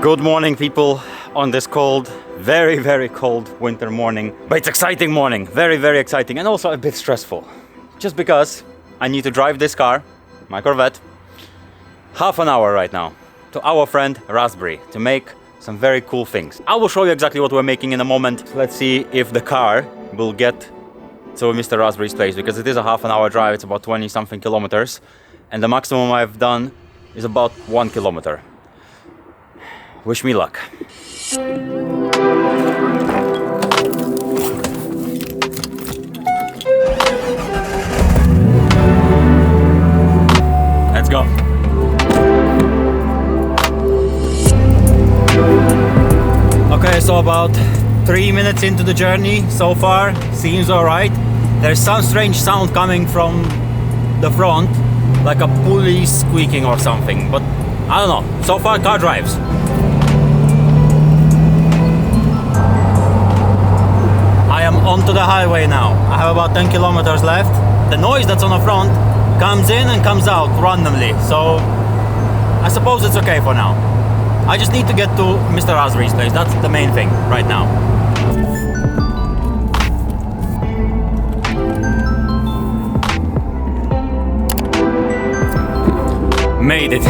Good morning, people, on this cold, very cold winter morning. But it's exciting morning, very exciting, and also a bit stressful. Just because I need to drive this car, my Corvette, half an hour right now to our friend Raspberry to make some very cool things. I will show you exactly what we're making in a moment. Let's see if the car will get to Mr. Raspberry's place, because it is a half an hour drive. It's about 20 something kilometers, and the maximum I've done is about 1 kilometer. Wish me luck. Let's go. Okay, so about 3 minutes into the journey so far, seems alright. There's some strange sound coming from the front, like a pulley squeaking or something, but I don't know. So far, car drives. I am onto the highway now. I have about 10 kilometers left. The noise that's on the front comes in and comes out randomly, so I suppose it's okay for now. I just need to get to Mr. Raspberry's place. That's the main thing right now. Made it.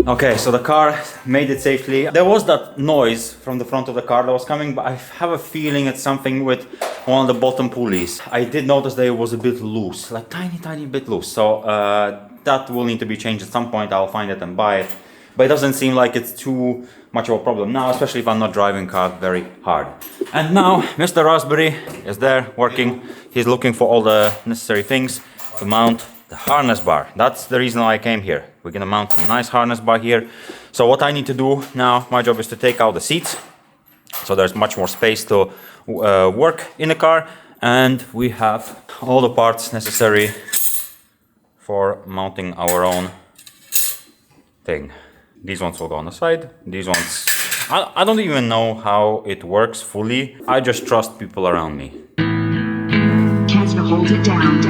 Okay, so the car made it safely. There was that noise from the front of the car that was coming, but I have a feeling it's something with one of the bottom pulleys. I did notice that it was a bit loose, like tiny bit loose. So that will need to be changed at some point. I'll find it and buy it. But it doesn't seem like it's too much of a problem now, especially if I'm not driving car very hard. And now Mr. Raspberry is there working. He's looking for all the necessary things to mount the harness bar. That's the reason why I came here. We're gonna mount a nice harness bar here. So what I need to do now, my job is to take out the seats, so there's much more space to work in the car, and we have all the parts necessary for mounting our own thing. These ones will go on the side. These ones, I don't even know how it works fully. I just trust people around me. Chance to hold it down.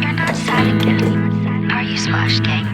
You're not sad again, are you, Smash Gang?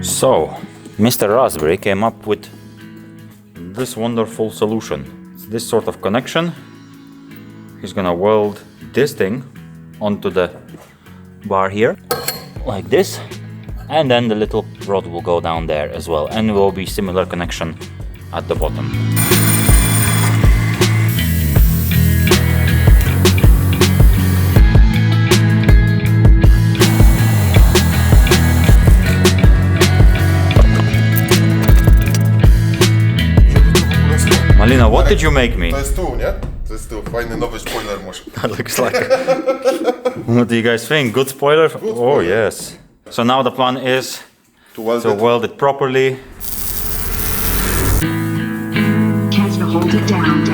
So, Mr. Raspberry came up with this wonderful solution. It's this sort of connection. He's gonna weld this thing onto the bar here, like this, and then the little rod will go down there as well, and will be similar connection at the bottom. Malina, what did you make me? To jest tu, nie? To jest tu. Fajny nowy spoiler masz. That looks like What do you guys think? Good spoiler? Oh yes. So now the plan is to weld it properly. Chance to hold it down.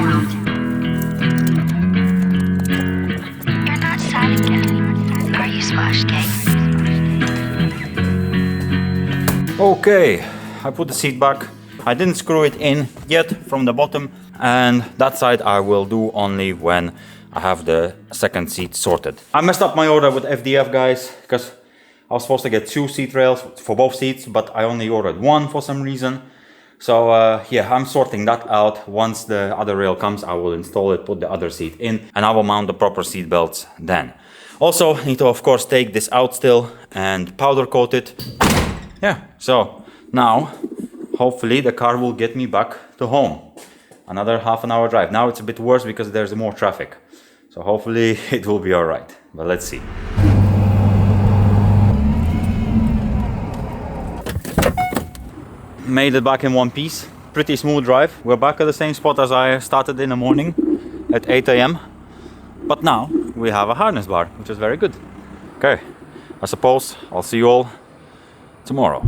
You're not sad again, are you, Smash Gang? Okay, I put the seat back. I didn't screw it in yet from the bottom, and that side I will do only when I have the second seat sorted. I messed up my order with FDF, guys, because I was supposed to get 2 seat rails for both seats, but I only ordered 1 for some reason. So yeah, I'm sorting that out. Once the other rail comes, I will install it, put the other seat in, and I will mount the proper seat belts then. Also need to of course take this out still and powder coat it. Yeah, so now hopefully the car will get me back to home. Another half an hour drive. Now it's a bit worse because there's more traffic. So hopefully it will be all right, but let's see. Made it back in one piece. Pretty smooth drive. We're back at the same spot as I started in the morning at 8 AM. But now we have a harness bar, which is very good. Okay, I suppose I'll see you all tomorrow.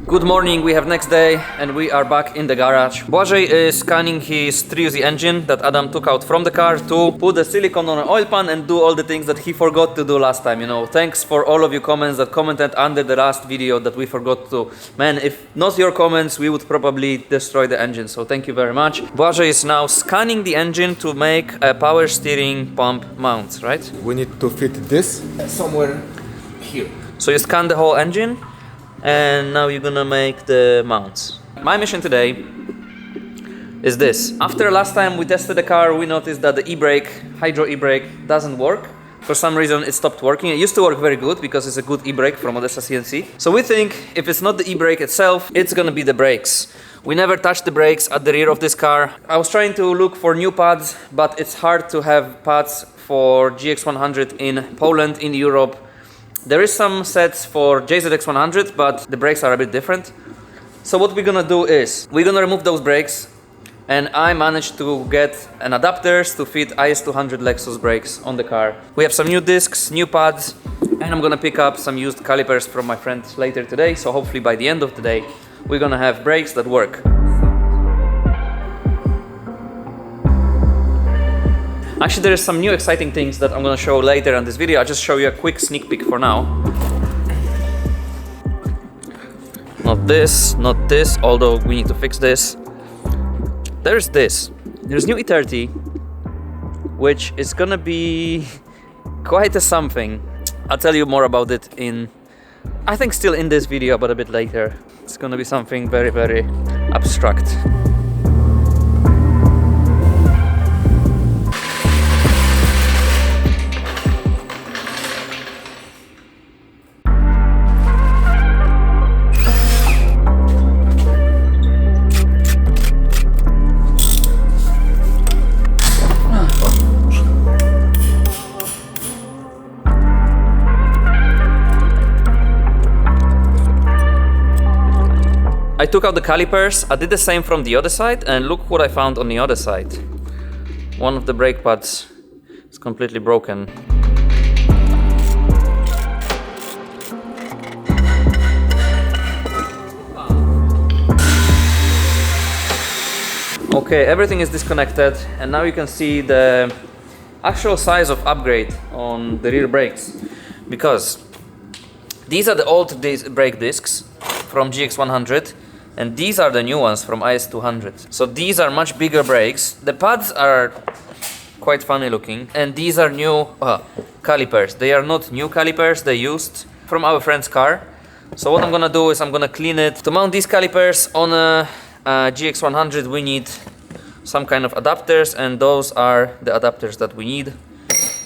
Good morning, we have next day and we are back in the garage. Błażej is scanning his 3UZ engine that Adam took out from the car to put the silicone on an oil pan and do all the things that he forgot to do last time, you know. Thanks for all of you comments that commented under the last video that we forgot to. Man, if not your comments, we would probably destroy the engine, so thank you very much. Błażej is now scanning the engine to make a power steering pump mount, right? We need to fit this somewhere here. So you scan the whole engine and now you're gonna make the mounts. My mission today is this. After last time we tested the car, we noticed that the e-brake, hydro e-brake, doesn't work. For some reason it stopped working. It used to work very good because it's a good e-brake from Odessa CNC. So we think if it's not the e-brake itself, it's gonna be the brakes. We never touched the brakes at the rear of this car. I was trying to look for new pads, but it's hard to have pads for GX100 in Poland, in Europe. There is some sets for JZX100, but the brakes are a bit different. So what we're gonna do is, we're gonna remove those brakes, and I managed to get an adapters to fit IS200 Lexus brakes on the car. We have some new discs, new pads, and I'm gonna pick up some used calipers from my friend later today, so hopefully by the end of the day, we're gonna have brakes that work. Actually, there is some new exciting things that I'm gonna show later in this video. I'll just show you a quick sneak peek for now. Not this, although we need to fix this. There's this. There's new E30, which is gonna be quite a something. I'll tell you more about it in, I think still in this video, but a bit later. It's gonna be something very, very abstract. I took out the calipers, I did the same from the other side, and look what I found on the other side. One of the brake pads is completely broken. Okay, everything is disconnected, and now you can see the actual size of upgrade on the rear brakes. Because these are the old brake discs from GX100, and these are the new ones from IS200. So these are much bigger brakes. The pads are quite funny looking, and these are new calipers. They are not new calipers, they used from our friend's car. So what I'm gonna do is I'm gonna clean it. To mount these calipers on a GX100 we need some kind of adapters, and those are the adapters that we need.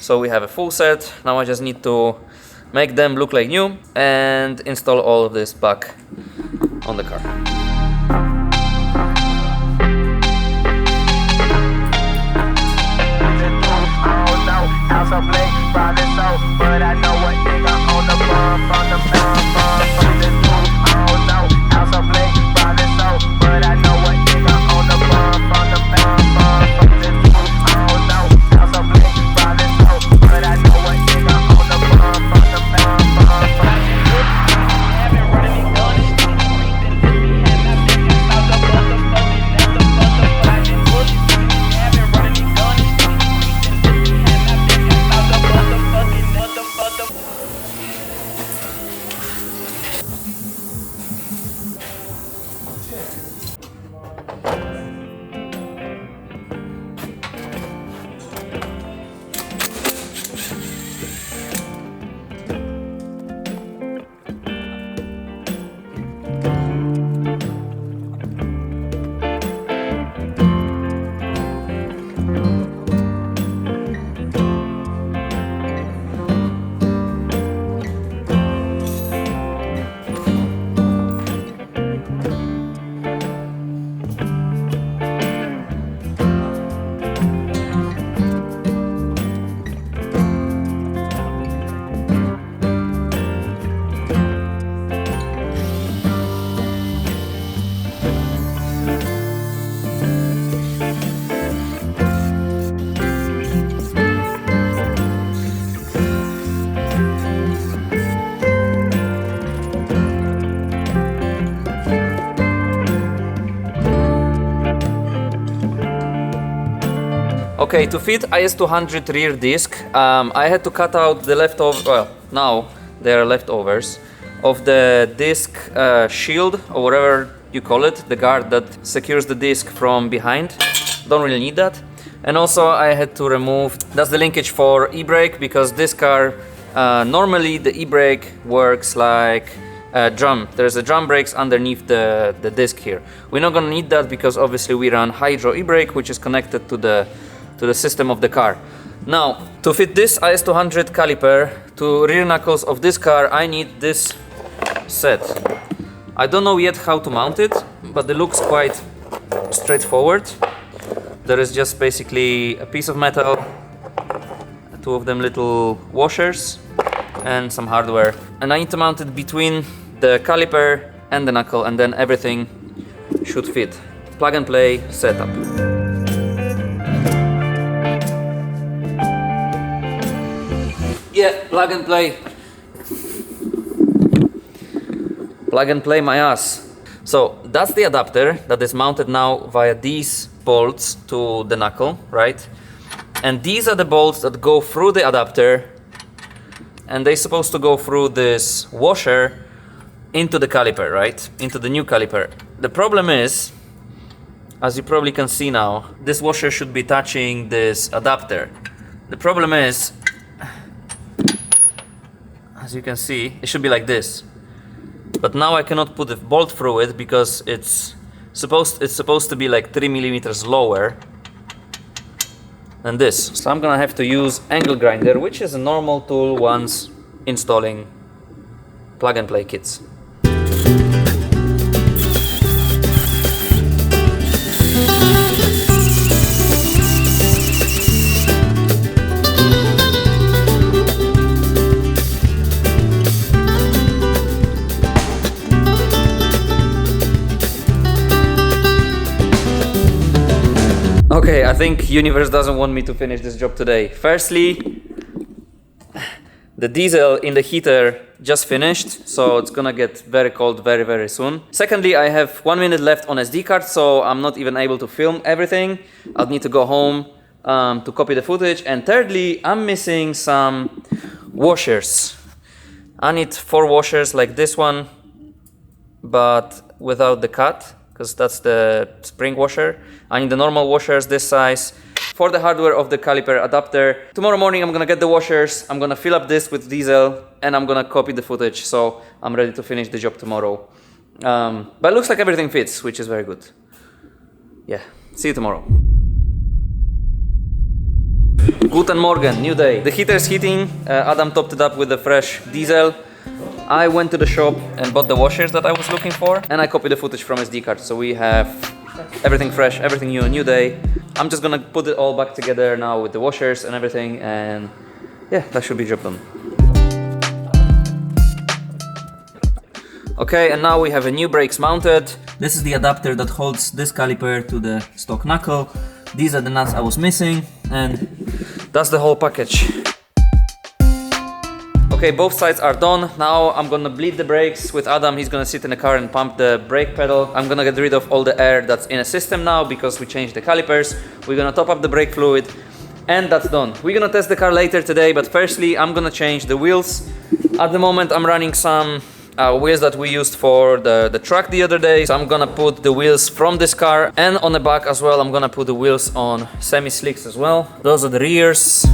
So we have a full set. Now I just need to make them look like new and install all of this back on the car. Okay, to fit IS200 rear disc, I had to cut out the leftover, well, now they are leftovers, of the disc shield, or whatever you call it, the guard that secures the disc from behind. Don't really need that. And also I had to remove, that's the linkage for e-brake, because this car, normally the e-brake works like a drum. There's a drum brakes underneath the disc here. We're not gonna need that because obviously we run hydro e-brake, which is connected to the system of the car. Now, to fit this IS200 caliper to rear knuckles of this car, I need this set. I don't know yet how to mount it, but it looks quite straightforward. There is just basically a piece of metal, two of them little washers, and some hardware. And I need to mount it between the caliper and the knuckle, and then everything should fit. Plug and play setup. Yeah, plug and play. Plug and play my ass. So that's the adapter that is mounted now via these bolts to the knuckle, right? And these are the bolts that go through the adapter, and they're supposed to go through this washer into the caliper, right? Into the new caliper. The problem is, as you probably can see now, this washer should be touching this adapter. The problem is, as you can see, it should be like this. But now I cannot put a bolt through it because it's supposed to be like 3 millimeters lower than this. So I'm gonna have to use angle grinder, which is a normal tool once installing plug and play kits. Okay, I think universe doesn't want me to finish this job today. Firstly, the diesel in the heater just finished, so it's gonna get very cold very, very soon. Secondly, I have 1 minute left on SD card, so I'm not even able to film everything. I'll need to go home to copy the footage. And thirdly, I'm missing some washers. I need 4 washers like this one, but without the cut, because that's the spring washer. I need the normal washers this size for the hardware of the caliper adapter. Tomorrow morning I'm gonna get the washers, I'm gonna fill up this with diesel, and I'm gonna copy the footage, so I'm ready to finish the job tomorrow. But it looks like everything fits, which is very good. Yeah, see you tomorrow. Guten Morgen, new day. The heater is heating, Adam topped it up with the fresh diesel. I went to the shop and bought the washers that I was looking for, and I copied the footage from SD card, so we have everything fresh, everything new, a new day. I'm just gonna put it all back together now with the washers and everything, and yeah, that should be job done. Okay, and now we have a new brakes mounted. This is the adapter that holds this caliper to the stock knuckle. These are the nuts I was missing, and that's the whole package. Okay, both sides are done. Now I'm gonna bleed the brakes with Adam. He's gonna sit in the car and pump the brake pedal. I'm gonna get rid of all the air that's in a system now because we changed the calipers. We're gonna top up the brake fluid, and that's done. We're gonna test the car later today, but firstly I'm gonna change the wheels. At the moment I'm running some wheels that we used for the truck the other day. So I'm gonna put the wheels from this car, and on the back as well I'm gonna put the wheels on semi-slicks as well. Those are the rears.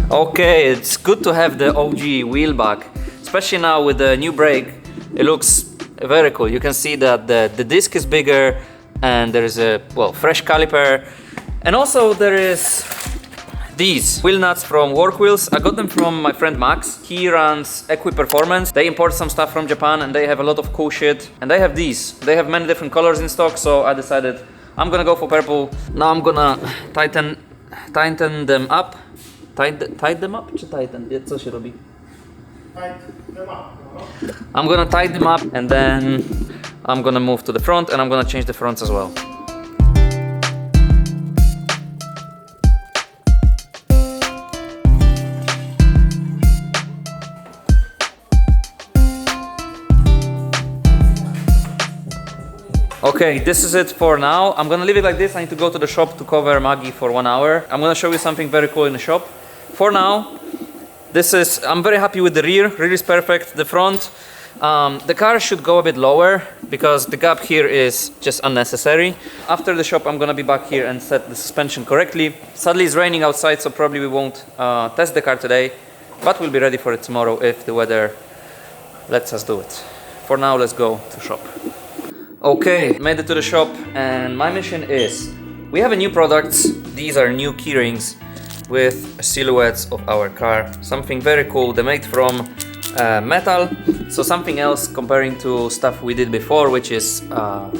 Okay, it's good to have the OG wheel back, especially now with the new brake. It looks very cool. You can see that the disc is bigger, and there is a fresh caliper, and also there is these wheel nuts from Work Wheels. I got them from my friend Max. He runs Equi Performance. They import some stuff from Japan, and they have a lot of cool shit. And they have these. They have many different colors in stock, so I decided I'm gonna go for purple. Now I'm gonna tighten them up. Tight them up? Czy tighten? Co się robi? I'm gonna tie them up, and then I'm gonna move to the front, and I'm gonna change the fronts as well. Okay, this is it for now. I'm gonna leave it like this. I need to go to the shop to cover Maggie for 1 hour. I'm gonna show you something very cool in the shop. For now, I'm very happy with the rear. Rear is perfect. The front, the car should go a bit lower because the gap here is just unnecessary. After the shop, I'm gonna be back here and set the suspension correctly. Sadly, it's raining outside, so probably we won't test the car today, but we'll be ready for it tomorrow if the weather lets us do it. For now, let's go to shop. Okay, made it to the shop, and my mission is, we have a new products. These are new keyrings with silhouettes of our car. Something very cool. They're made from metal, so something else comparing to stuff we did before, which is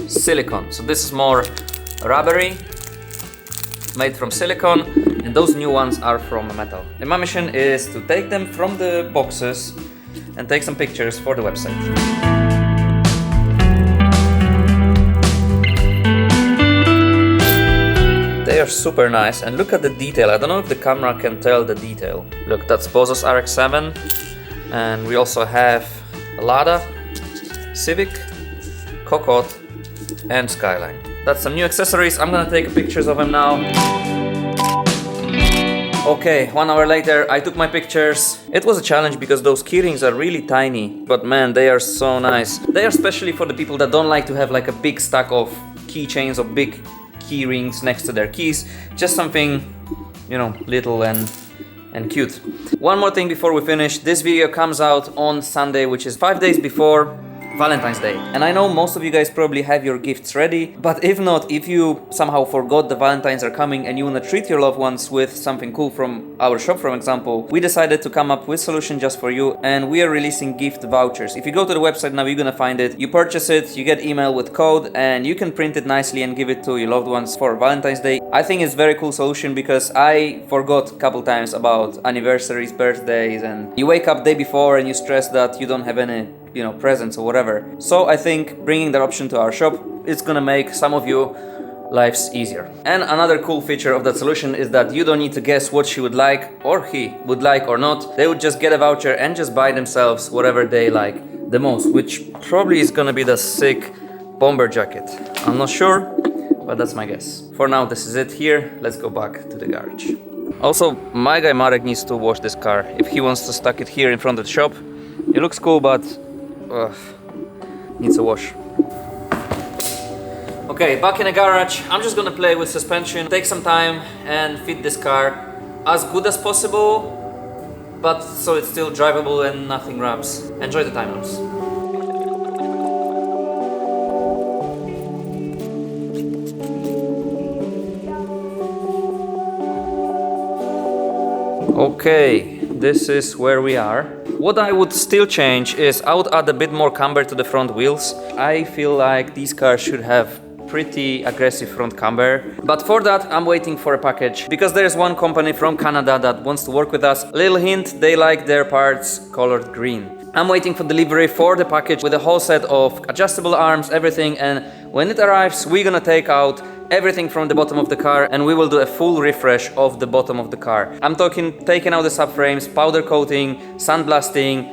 silicone. So this is more rubbery, made from silicone, and those new ones are from metal. And my mission is to take them from the boxes and take some pictures for the website. They are super nice, and look at the detail. I don't know if the camera can tell the detail. Look, that's Bozo's RX-7, and we also have a Lada, Civic, Cocotte, and Skyline. That's some new accessories. I'm gonna take pictures of them now. Okay, 1 hour later, I took my pictures. It was a challenge because those keyrings are really tiny, but man, they are so nice. They are especially for the people that don't like to have like a big stack of keychains or big key rings next to their keys. Just something, you know, little and cute. One more thing before we finish. This video comes out on Sunday, which is 5 days before Valentine's Day. And I know most of you guys probably have your gifts ready, but if not, if you somehow forgot the Valentines are coming and you want to treat your loved ones with something cool from our shop, for example, we decided to come up with a solution just for you, and we are releasing gift vouchers. If you go to the website now, you're gonna find it. You purchase it, you get email with code, and you can print it nicely and give it to your loved ones for Valentine's Day. I think it's a very cool solution because I forgot a couple times about anniversaries, birthdays, and you wake up day before and you stress that you don't have any, you know, presents or whatever. So I think bringing that option to our shop, it's gonna make some of you lives easier. And another cool feature of that solution is that you don't need to guess what she would like or he would like or not. They would just get a voucher and just buy themselves whatever they like the most, which probably is gonna be the sick bomber jacket. I'm not sure, but that's my guess. For now, this is it here. Let's go back to the garage. Also, my guy Marek needs to wash this car if he wants to stack it here in front of the shop. It looks cool, but needs a wash. Okay, back in the garage. I'm just gonna play with suspension, take some time and fit this car as good as possible, but so it's still drivable and nothing rubs. Enjoy the time lapse. Okay, this is where we are. What I would still change is I would add a bit more camber to the front wheels. I feel like these cars should have pretty aggressive front camber, but for that I'm waiting for a package because there's one company from Canada that wants to work with us. Little hint, they like their parts colored green. I'm waiting for delivery for the package with a whole set of adjustable arms, everything, and when it arrives we're gonna take out everything from the bottom of the car and we will do a full refresh of the bottom of the car. I'm talking taking out the subframes, powder coating, sandblasting,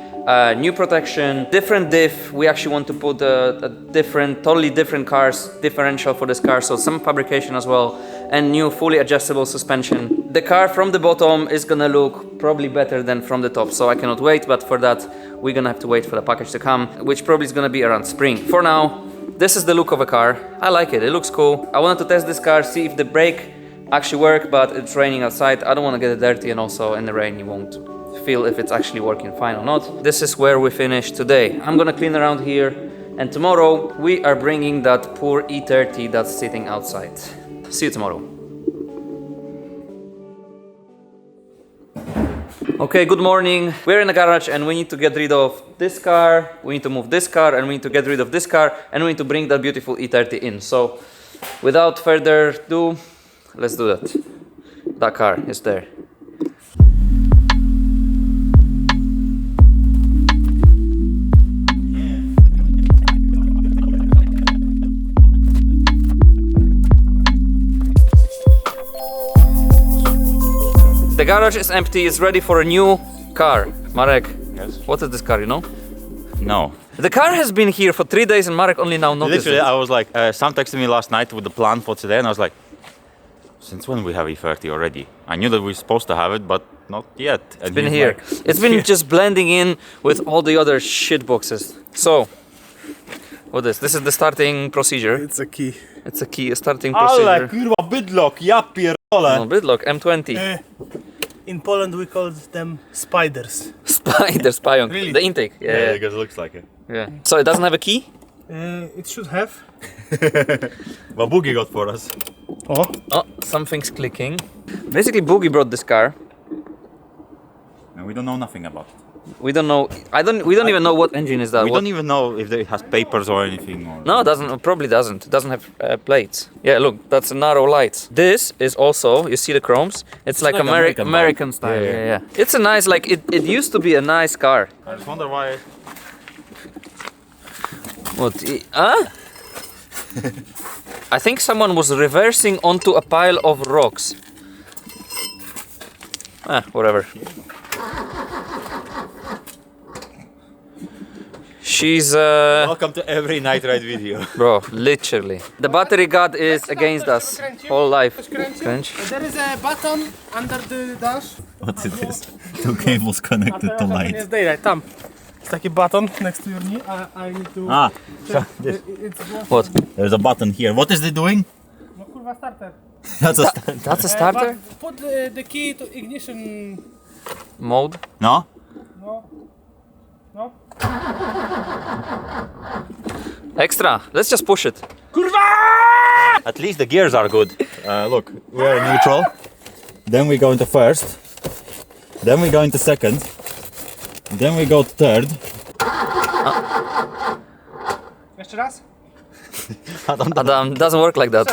new protection, different diff. We actually want to put a different, totally different cars differential for this car, so some fabrication as well, and new fully adjustable suspension. The car from the bottom is gonna look probably better than from the top, so I cannot wait, but for that we're gonna have to wait for the package to come, which probably is gonna be around spring. For now, this is the look of a car. I like it, it looks cool. I wanted to test this car, see if the brake actually works, but it's raining outside. I don't want to get it dirty, and also in the rain you won't feel if it's actually working fine or not. This is where we finish today. I'm gonna clean around here, and tomorrow we are bringing that poor E30 that's sitting outside. See you tomorrow. Okay, good morning. We're in the garage and we need to get rid of this car, we need to move this car, and we need to get rid of this car, and we need to bring that beautiful E30 in. So without further ado, let's do that. That car is there. The garage is empty, it's ready for a new car. Marek, Yes? what is this car, you know? No. The car has been here for 3 days and Marek only now noticed Literally, it. I was like, Sam texted me last night with the plan for today, and I was like, since when we have E30 already? I knew that we were supposed to have it, but not yet. It's been here. It's been just blending in with all the other shit boxes. So, what is this? Is the starting procedure. It's a key. It's a key, a starting Ale procedure. kurwa, bydlok, ja pierdolę. No, Bydlock, M20. In Poland we call them spiders. Spider, pająk. Really? The intake. Yeah. because it looks like it. Yeah. So it doesn't have a key? It should have. What Boogie got for us. Oh, Oh, something's clicking. Basically, Boogie brought this car. And we don't know nothing about it. We don't know. We don't even know what engine is that. We What- don't even know if it has papers or anything. Or... No, it doesn't. Probably doesn't. It doesn't have plates. Yeah, look, that's a narrow light. This is also, you see the chromes? It's like, like American American style. Yeah, Yeah. It's a nice, like, it used to be a nice car. I just wonder why. What? Huh? I think someone was reversing onto a pile of rocks. Whatever. She's Welcome to every Nightride video. bro, literally. The battery god is against us whole life. Crunch. there is a button under the dash. What's it is? Two cables connected to light. Jest daylight, tam. Jest taki button next to your knee. I need to... Ah, It's just... What? there's a button here. What is it doing? No kurwa, starter. That's a That's a starter? But put the key to ignition... Mode? No? No. No. Extra. Let's just push it. At least the gears are good. Look, we're in neutral. Then we go into first. Then we go into second. Then we go to third. Jeszcze raz? Adam, doesn't work like that.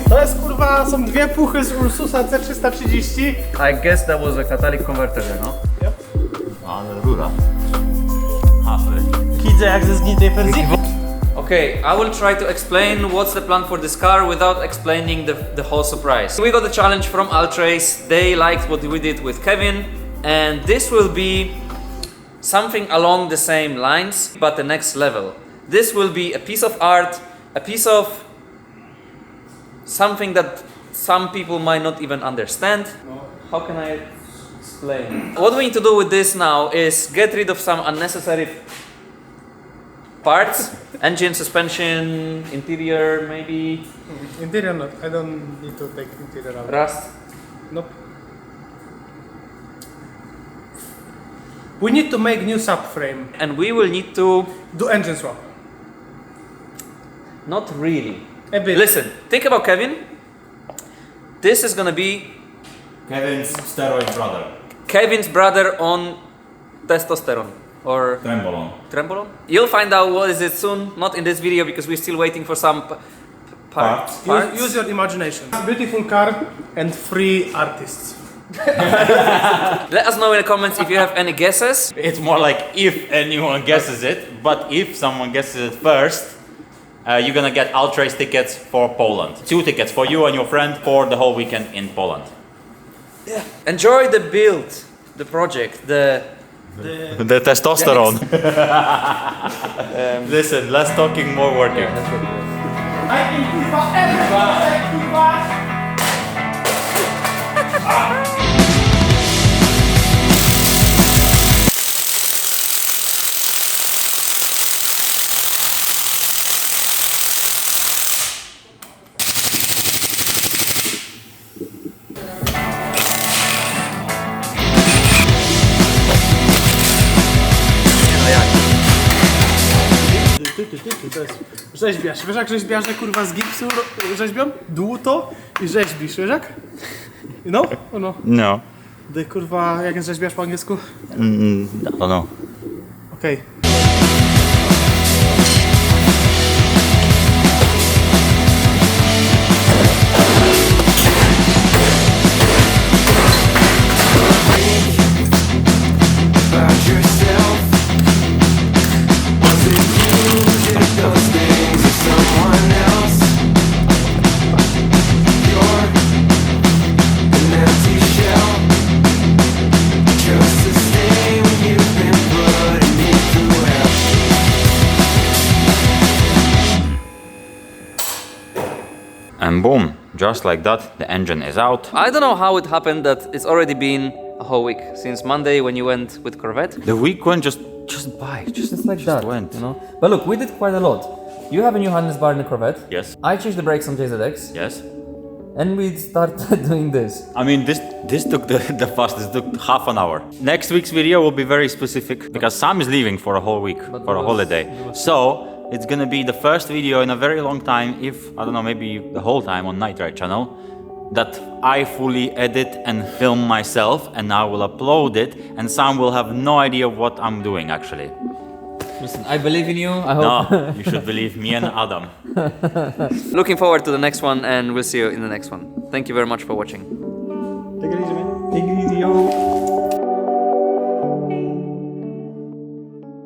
To jest kurwa, są dwie puchy z Ursusa C330. I guess that was a catalytic converter, no? Ale rura. Widzę jak ze zgnitej persji. Okay, I will try to explain what's the plan for this car without explaining the whole surprise. We got a challenge from Altrace. They liked what we did with Kevin, and this will be something along the same lines, but the next level. This will be a piece of art, a piece of something that some people might not even understand. How can I explain? What we need to do with this now is get rid of some unnecessary parts, engine, suspension, interior, maybe Interior not, I don't need to take interior out. rust. Nope. We need to make new subframe. And we will need to, Do engine swap. not really. A bit. Listen, think about Kevin. This is gonna be Kevin's steroid brother. Kevin's brother on testosterone or Trembolon. trembolone. You'll find out what is it soon. Not in this video because we're still waiting for some parts. Use your imagination. Beautiful car and free artists. Let us know in the comments if you have any guesses. It's more like if anyone guesses it, but if someone guesses it first, you're gonna get Altrace tickets for Poland. 2 tickets for you and your friend for the whole weekend in Poland. Enjoy the build, the project, the The testosterone. Listen, less talking, more working. To jest rzeźbiarz. Wiesz jak rzeźbiarze kurwa z gipsu rzeźbią? Dłuto i rzeźbisz, wiesz jak? No? No. No. Ty kurwa, jak jest rzeźbiarz po angielsku? I don't know. Okej. About you And boom, just like that, the engine is out. I don't know how it happened that it's already been a whole week since Monday when you went with Corvette. The week went just by, Just like that, went. you know. But look, we did quite a lot. You have a new handlebar in the Corvette. Yes. I changed the brakes on JZX. Yes. And we started doing this. I mean, this took the fastest, took half an hour. Next week's video will be very specific because Sam is leaving for a whole week, for a holiday. So, it's gonna be the first video in a very long time, if, I don't know, maybe the whole time on Nightride channel, that I fully edit and film myself, and I will upload it, and Sam will have no idea what I'm doing actually. Listen, I believe in you. I hope. No, you should believe me and Adam. Looking forward to the next one, and we'll see you in the next one. Thank you very much for watching. Take it easy, man.